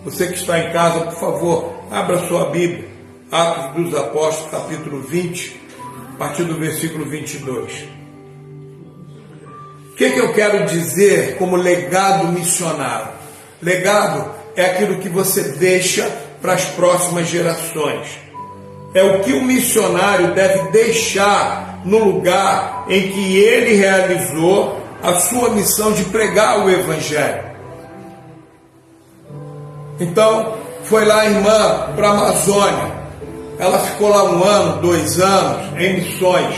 Você que está em casa, por favor, abra sua Bíblia, Atos dos Apóstolos, capítulo 20, a partir do versículo 22. O que eu quero dizer como legado missionário? Legado é aquilo que você deixa para as próximas gerações. É o que o missionário deve deixar no lugar em que ele realizou a sua missão de pregar o Evangelho. Então, foi lá a irmã para a Amazônia. Ela ficou lá 1 ano, 2 anos em missões.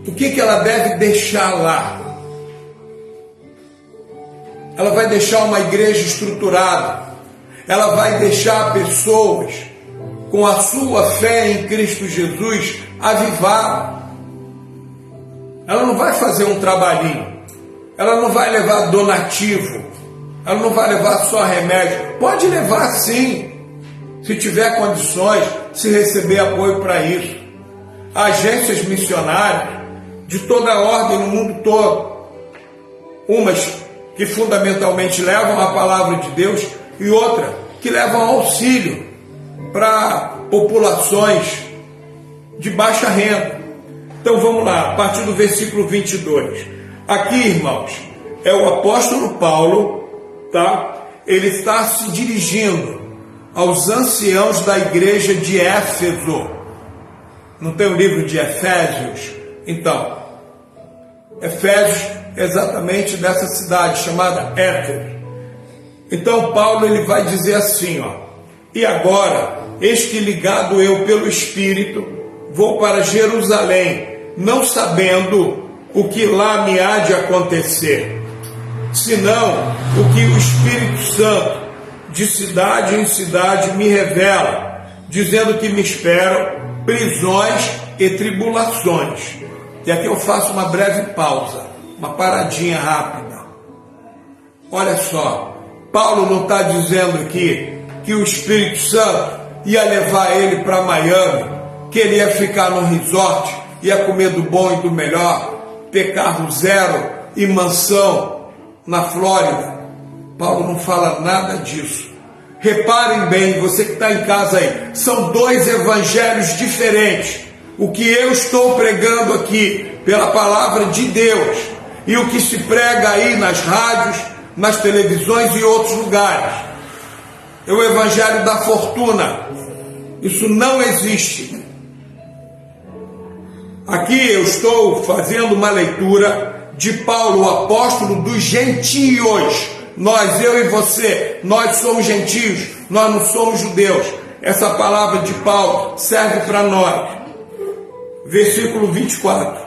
O que ela deve deixar lá? Ela vai deixar uma igreja estruturada. Ela vai deixar pessoas com a sua fé em Cristo Jesus avivada. Ela não vai fazer um trabalhinho. Ela não vai levar donativo. Ela não vai levar só remédio. Pode levar sim, se tiver condições, se receber apoio para isso. Agências missionárias de toda a ordem no mundo todo. Umas que fundamentalmente levam a palavra de Deus e outra que levam auxílio para populações de baixa renda. Então vamos lá, a partir do versículo 22. Aqui, irmãos, é o apóstolo Paulo, tá? Ele está se dirigindo aos anciãos da igreja de Éfeso. Não tem o livro de Efésios? Então, Efésios é exatamente dessa cidade chamada Éfeso. Então Paulo ele vai dizer assim, ó: e agora, eis que ligado eu pelo Espírito, vou para Jerusalém, não sabendo o que lá me há de acontecer, senão o que o Espírito Santo de cidade em cidade me revela, dizendo que me esperam prisões e tribulações. E aqui eu faço uma breve pausa, uma paradinha rápida. Olha só, Paulo não está dizendo aqui que o Espírito Santo ia levar ele para Miami, que ele ia ficar no resort, ia comer do bom e do melhor, ter carro zero e mansão na Flórida. Paulo não fala nada disso. Reparem bem, você que está em casa aí, são dois evangelhos diferentes. O que eu estou pregando aqui pela palavra de Deus e o que se prega aí nas rádios, nas televisões e outros lugares. É o evangelho da fortuna. Isso não existe. Aqui eu estou fazendo uma leitura de Paulo, o apóstolo dos gentios. Nós, eu e você, nós somos gentios, nós não somos judeus. Essa palavra de Paulo serve para nós. Versículo 24.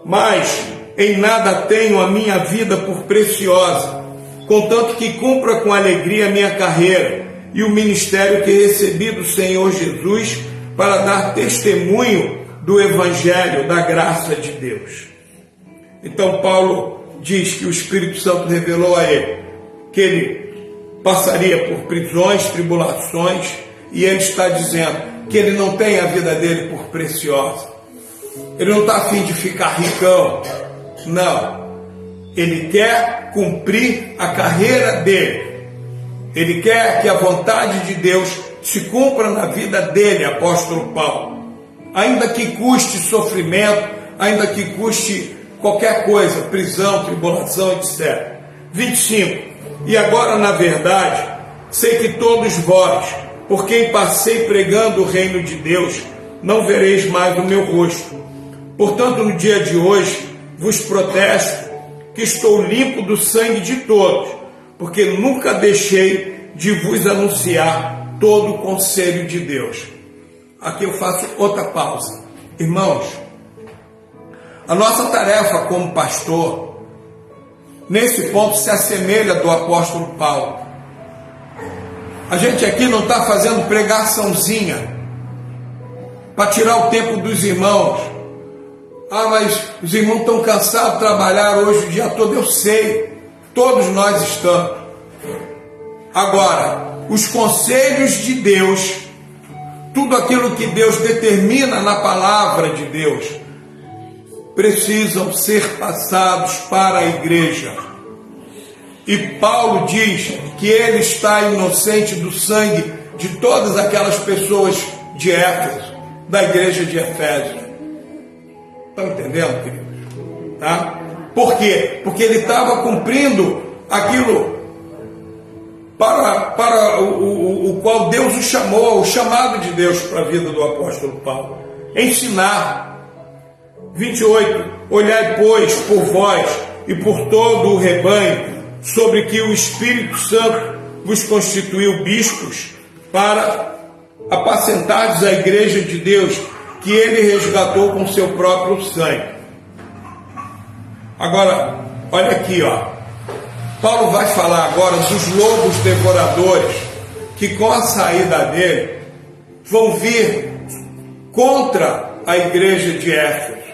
Mas em nada tenho a minha vida por preciosa, contanto que cumpra com alegria a minha carreira e o ministério que recebi do Senhor Jesus para dar testemunho do Evangelho da graça de Deus. Então Paulo diz que o Espírito Santo revelou a ele que ele passaria por prisões, tribulações, e ele está dizendo que ele não tem a vida dele por preciosa. Ele não está a fim de ficar ricão. Não. Ele quer cumprir a carreira dele. Ele quer que a vontade de Deus se cumpra na vida dele, apóstolo Paulo. Ainda que custe sofrimento, ainda que custe qualquer coisa, prisão, tribulação, etc. 25. E agora, na verdade, sei que todos vós, por quem passei pregando o reino de Deus, não vereis mais o meu rosto. Portanto, no dia de hoje, vos protesto que estou limpo do sangue de todos, porque nunca deixei de vos anunciar todo o conselho de Deus. Aqui eu faço outra pausa. Irmãos, a nossa tarefa como pastor, nesse ponto, se assemelha do apóstolo Paulo. A gente aqui não está fazendo pregaçãozinha para tirar o tempo dos irmãos. Ah, mas os irmãos estão cansados de trabalhar hoje o dia todo. Eu sei, todos nós estamos. Agora, os conselhos de Deus, tudo aquilo que Deus determina na palavra de Deus, precisam ser passados para a igreja. E Paulo diz que ele está inocente do sangue de todas aquelas pessoas de Éfeso, da igreja de Efésios. Estão entendendo, queridos? Tá? Por quê? Porque ele estava cumprindo aquilo para o qual Deus o chamou, o chamado de Deus para a vida do apóstolo Paulo. Ensinar. 28. Olhai, pois, por vós e por todo o rebanho, sobre que o Espírito Santo vos constituiu bispos, para apacentardes a igreja de Deus, que ele resgatou com seu próprio sangue. Agora, olha aqui, ó. Paulo vai falar agora dos lobos devoradores, que com a saída dele, vão vir contra a igreja de Éfeso.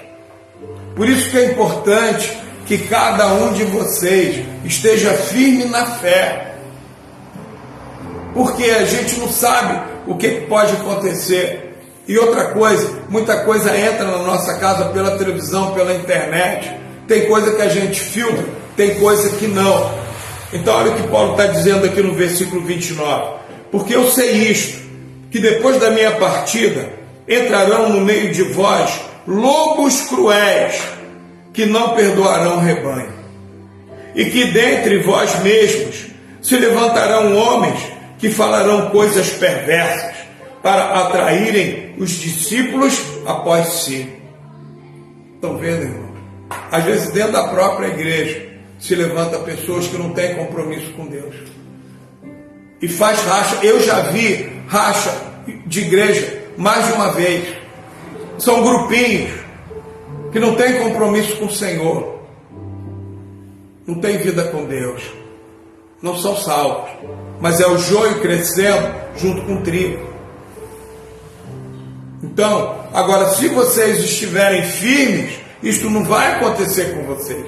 Por isso que é importante que cada um de vocês esteja firme na fé, porque a gente não sabe o que pode acontecer. E outra coisa, muita coisa entra na nossa casa pela televisão, pela internet. Tem coisa que a gente filtra, tem coisa que não. Então olha o que Paulo está dizendo aqui no versículo 29. Porque eu sei isto, que depois da minha partida entrarão no meio de vós lobos cruéis, que não perdoarão o rebanho, e que dentre vós mesmos se levantarão homens que falarão coisas perversas para atraírem os discípulos após si. Estão vendo, irmão? Às vezes dentro da própria igreja se levanta pessoas que não têm compromisso com Deus e faz racha. Eu já vi racha de igreja mais de uma vez. São grupinhos que não têm compromisso com o Senhor, não têm vida com Deus, não são salvos, mas é o joio crescendo junto com o trigo. Então, agora, se vocês estiverem firmes, isto não vai acontecer com vocês.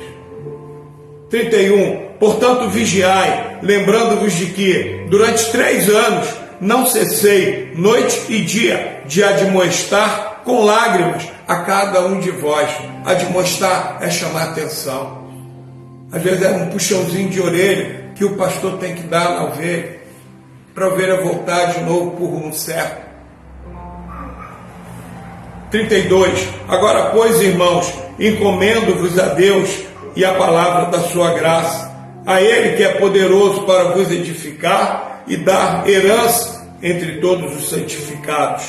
31. Portanto, vigiai, lembrando-vos de que, durante 3 anos, não cessei, noite e dia, de admoestar com lágrimas a cada um de vós. Admoestar é chamar atenção. Às vezes é um puxãozinho de orelha que o pastor tem que dar na ovelha, para a ovelha voltar de novo por rumo certo. 32. Agora, pois, irmãos, encomendo-vos a Deus e a palavra da sua graça, a Ele que é poderoso para vos edificar e dar herança entre todos os santificados.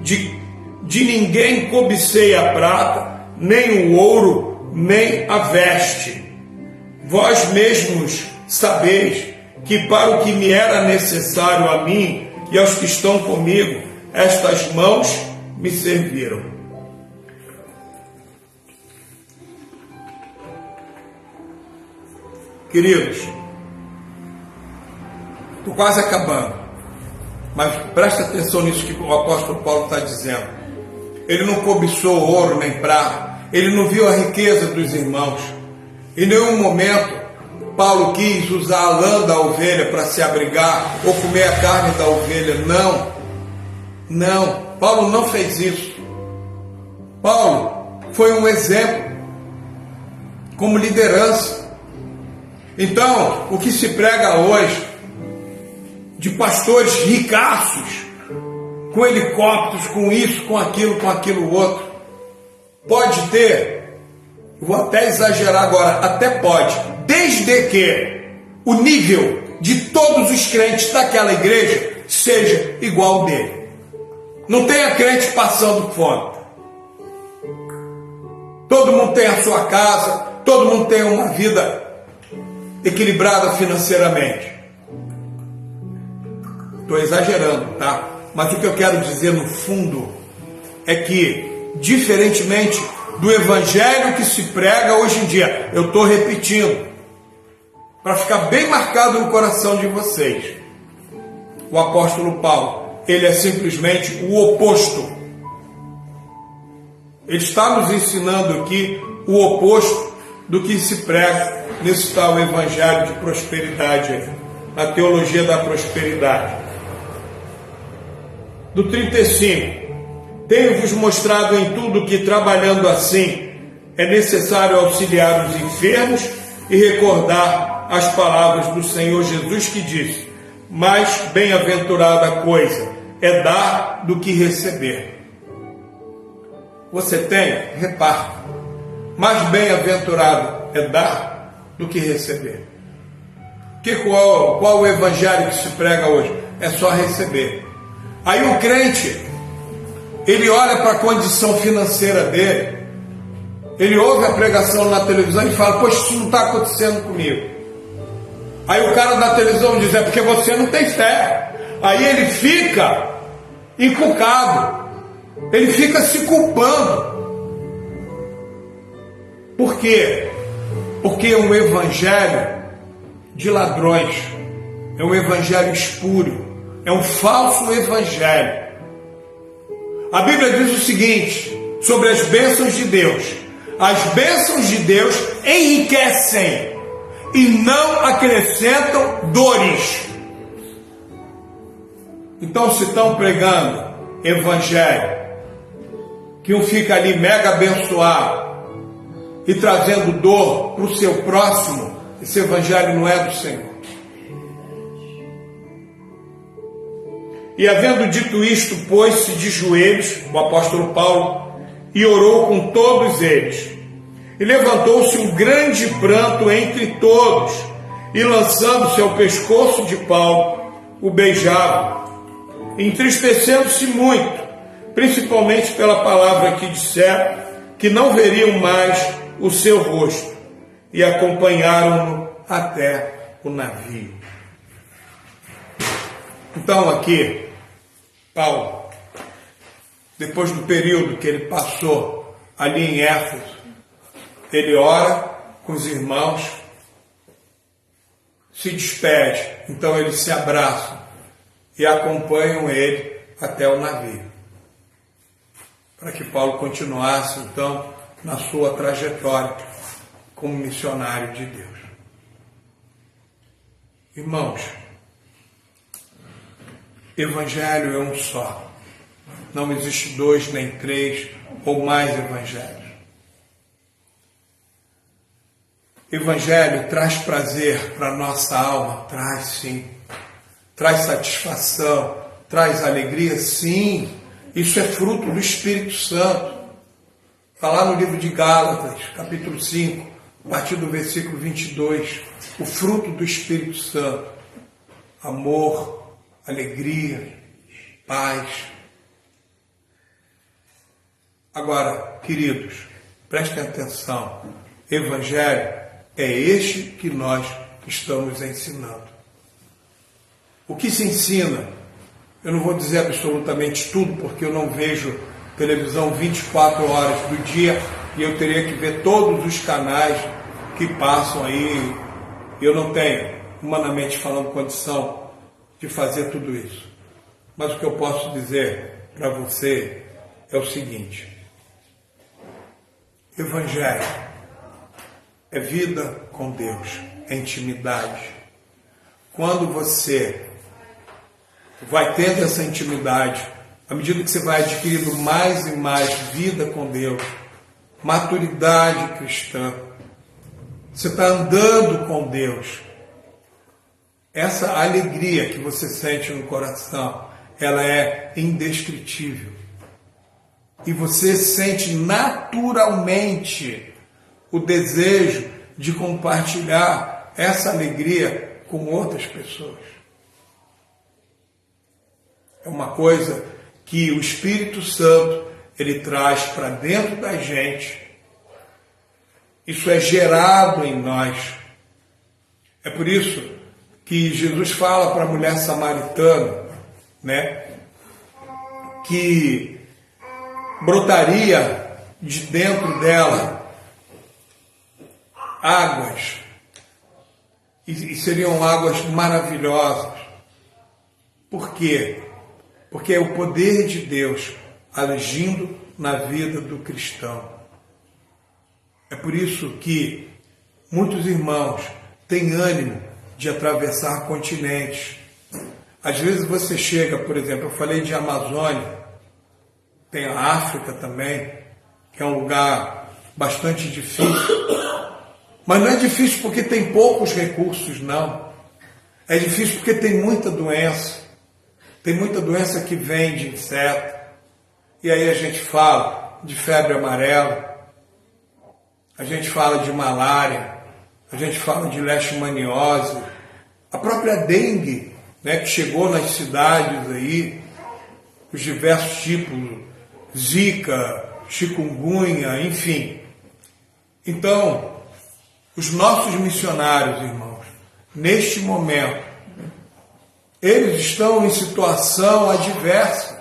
De ninguém cobicei a prata, nem o ouro, nem a veste. Vós mesmos sabeis que para o que me era necessário a mim e aos que estão comigo, estas mãos me serviram. Queridos, estou quase acabando, mas presta atenção nisso que o apóstolo Paulo está dizendo. Ele não cobiçou ouro nem prata, ele não viu a riqueza dos irmãos. Em nenhum momento Paulo quis usar a lã da ovelha para se abrigar ou comer a carne da ovelha. Não, Paulo não fez isso. Paulo foi um exemplo como liderança. Então, o que se prega hoje de pastores ricaços, com helicópteros, com isso, com aquilo outro, pode ter, vou até exagerar agora, até pode, desde que o nível de todos os crentes daquela igreja seja igual ao dele. Não tenha crente passando fome. Todo mundo tem a sua casa, todo mundo tem uma vida equilibrada financeiramente. Estou exagerando, tá? Mas o que eu quero dizer no fundo é que, diferentemente do evangelho que se prega hoje em dia, eu estou repetindo, para ficar bem marcado no coração de vocês, o apóstolo Paulo, ele é simplesmente o oposto. Ele está nos ensinando aqui o oposto do que se prega nesse tal evangelho de prosperidade, a teologia da prosperidade. Do 35. Tenho-vos mostrado em tudo que, trabalhando assim, é necessário auxiliar os enfermos e recordar as palavras do Senhor Jesus, que disse: mais bem-aventurada coisa é dar do que receber. Você tem? Reparta. Mais bem-aventurado é dar do que receber. Qual o evangelho que se prega hoje? É só receber. Aí o crente, ele olha para a condição financeira dele, ele ouve a pregação na televisão e fala: poxa, isso não está acontecendo comigo. Aí o cara da televisão diz: é porque você não tem fé. Aí ele fica encucado, ele fica se culpando. Por quê? Porque é um evangelho de ladrões, é um evangelho espúrio, é um falso evangelho. A Bíblia diz o seguinte sobre as bênçãos de Deus: as bênçãos de Deus enriquecem e não acrescentam dores. Então, se estão pregando evangelho, que um fica ali mega abençoado e trazendo dor para o seu próximo, esse evangelho não é do Senhor. E havendo dito isto, pôs-se de joelhos, o apóstolo Paulo, e orou com todos eles. E levantou-se um grande pranto entre todos, e lançando-se ao pescoço de Paulo, o beijava, entristecendo-se muito, principalmente pela palavra que disseram, que não veriam mais o seu rosto, e acompanharam-no até o navio. Então aqui, Paulo, depois do período que ele passou ali em Éfeso, ele ora com os irmãos, se despede, então eles se abraçam e acompanham ele até o navio, para que Paulo continuasse então na sua trajetória como missionário de Deus. Irmãos, evangelho é um só. Não existe 2, nem 3 ou mais evangelhos. Evangelho traz prazer para a nossa alma? Traz sim. Traz satisfação? Traz alegria? Sim. Isso é fruto do Espírito Santo. Está lá no livro de Gálatas, capítulo 5, a partir do versículo 22. O fruto do Espírito Santo. Amor, alegria, paz. Agora, queridos, prestem atenção. Evangelho é este que nós estamos ensinando. O que se ensina? Eu não vou dizer absolutamente tudo, porque eu não vejo televisão 24 horas do dia e eu teria que ver todos os canais que passam aí. Eu não tenho, humanamente falando, condição de fazer tudo isso. Mas o que eu posso dizer para você é o seguinte: Evangelho é vida com Deus, é intimidade. Quando você vai tendo essa intimidade, à medida que você vai adquirindo mais e mais vida com Deus, maturidade cristã, você está andando com Deus, essa alegria que você sente no coração, ela é indescritível. E você sente naturalmente o desejo de compartilhar essa alegria com outras pessoas. É uma coisa que o Espírito Santo, ele traz para dentro da gente. Isso é gerado em nós. É por isso que Jesus fala para a mulher samaritana, né, que brotaria de dentro dela águas, e seriam águas maravilhosas. Por quê? Porque é o poder de Deus agindo na vida do cristão. É por isso que muitos irmãos têm ânimo de atravessar continentes. Às vezes você chega, por exemplo, eu falei de Amazônia, tem a África também, que é um lugar bastante difícil. Mas não é difícil porque tem poucos recursos, não. É difícil porque tem muita doença. Tem muita doença que vem de inseto. E aí a gente fala de febre amarela, a gente fala de malária, a gente fala de leishmaniose, a própria dengue, né, que chegou nas cidades aí, os diversos tipos, zika, chikungunya, enfim. Então, os nossos missionários, irmãos, neste momento, eles estão em situação adversa.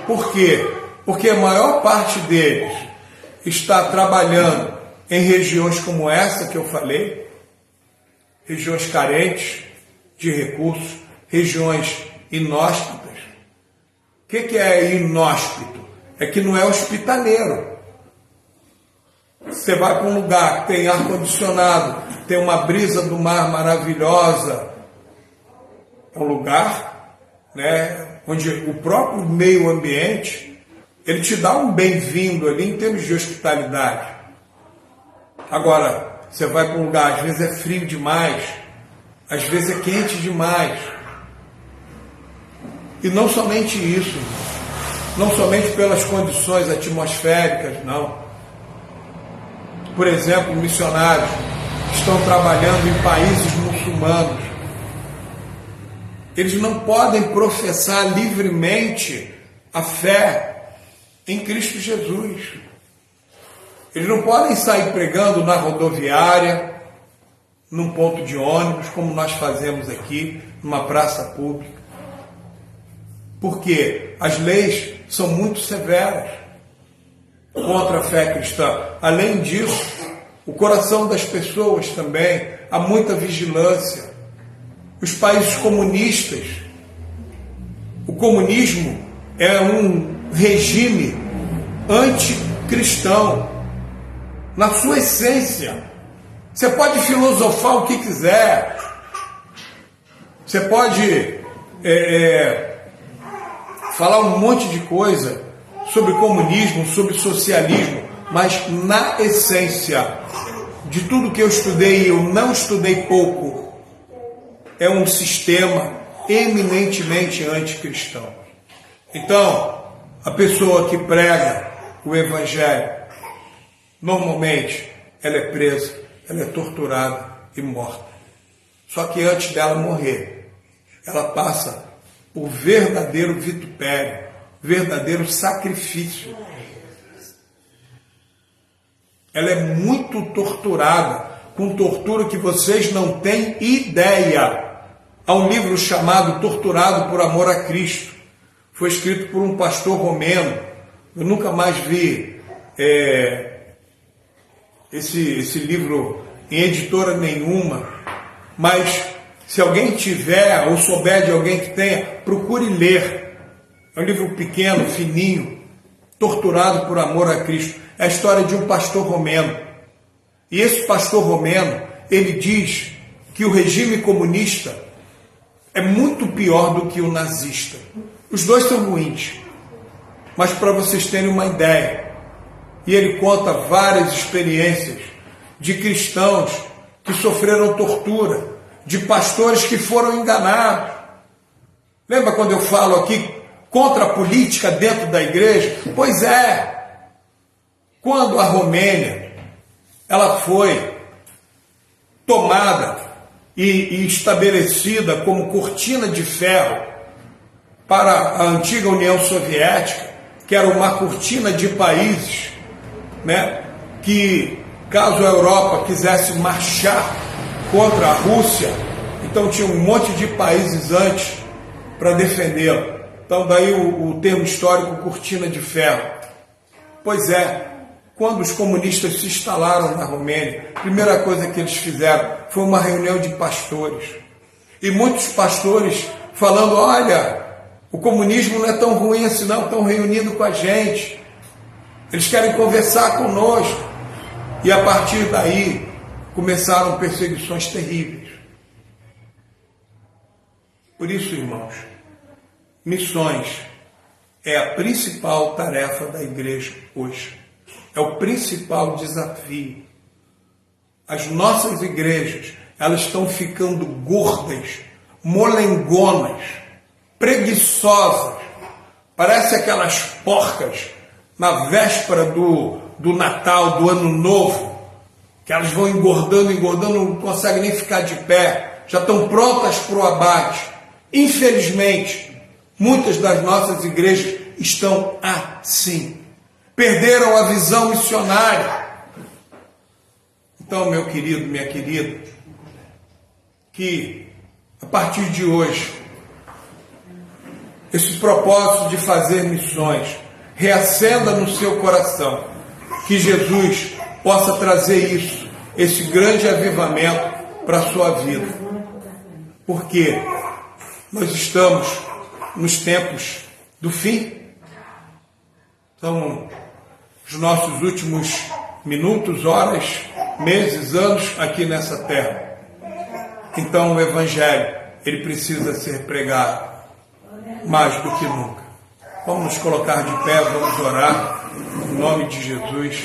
Por quê? Porque a maior parte deles está trabalhando em regiões como essa que eu falei, regiões carentes de recursos, regiões inóspitas. O que é inóspito? É que não é hospitaleiro. Você vai para um lugar que tem ar-condicionado, tem uma brisa do mar maravilhosa. É um lugar, né, onde o próprio meio ambiente, ele te dá um bem-vindo ali em termos de hospitalidade. Agora, você vai para um lugar, às vezes é frio demais, às vezes é quente demais. E não somente isso, não somente pelas condições atmosféricas, não. Por exemplo, missionários que estão trabalhando em países muçulmanos, eles não podem professar livremente a fé em Cristo Jesus. Eles não podem sair pregando na rodoviária, num ponto de ônibus, como nós fazemos aqui, numa praça pública. Porque as leis são muito severas contra a fé cristã. Além disso, o coração das pessoas também, há muita vigilância. Os países comunistas, o comunismo é um regime anticristão, na sua essência. Você pode filosofar o que quiser, você pode falar um monte de coisa sobre comunismo, sobre socialismo, mas na essência de tudo que eu estudei, eu não estudei pouco, é um sistema eminentemente anticristão. Então, a pessoa que prega o Evangelho, normalmente, ela é presa, ela é torturada e morta. Só que antes dela morrer, ela passa por verdadeiro vitupério, verdadeiro sacrifício. Ela é muito torturada, com tortura que vocês não têm ideia. Há um livro chamado Torturado por Amor a Cristo. Foi escrito por um pastor romeno. Eu nunca mais vi esse livro em editora nenhuma. Mas se alguém tiver ou souber de alguém que tenha, procure ler. É um livro pequeno, fininho, Torturado por Amor a Cristo. É a história de um pastor romeno. E esse pastor romeno, ele diz que o regime comunista é muito pior do que o nazista. Os dois são ruins. Mas para vocês terem uma ideia, e ele conta várias experiências de cristãos que sofreram tortura, de pastores que foram enganados. Lembra quando eu falo aqui contra a política dentro da igreja? Pois é. Quando a Romênia ela foi tomada e estabelecida como cortina de ferro para a antiga União Soviética, que era uma cortina de países, né, que caso a Europa quisesse marchar contra a Rússia, então tinha um monte de países antes para defendê-la. Então daí o termo histórico cortina de ferro. Pois é, quando os comunistas se instalaram na Romênia, a primeira coisa que eles fizeram foi uma reunião de pastores. E muitos pastores falando, olha, o comunismo não é tão ruim assim não, estão reunindo com a gente. Eles querem conversar conosco. E a partir daí começaram perseguições terríveis. Por isso, irmãos, missões é a principal tarefa da igreja hoje. É o principal desafio. As nossas igrejas, elas estão ficando gordas, molengonas, preguiçosas. Parece aquelas porcas na véspera do Natal, do Ano Novo, que elas vão engordando, não conseguem nem ficar de pé, já estão prontas para o abate. Infelizmente, muitas das nossas igrejas estão assim. Perderam a visão missionária. Então, meu querido, minha querida, que a partir de hoje, esse propósito de fazer missões reacenda no seu coração, que Jesus possa trazer isso, esse grande avivamento para a sua vida. Porque nós estamos nos tempos do fim. São os nossos últimos minutos, horas, meses, anos aqui nessa terra. Então o Evangelho, ele precisa ser pregado mais do que nunca. Vamos nos colocar de pé, vamos orar em nome de Jesus.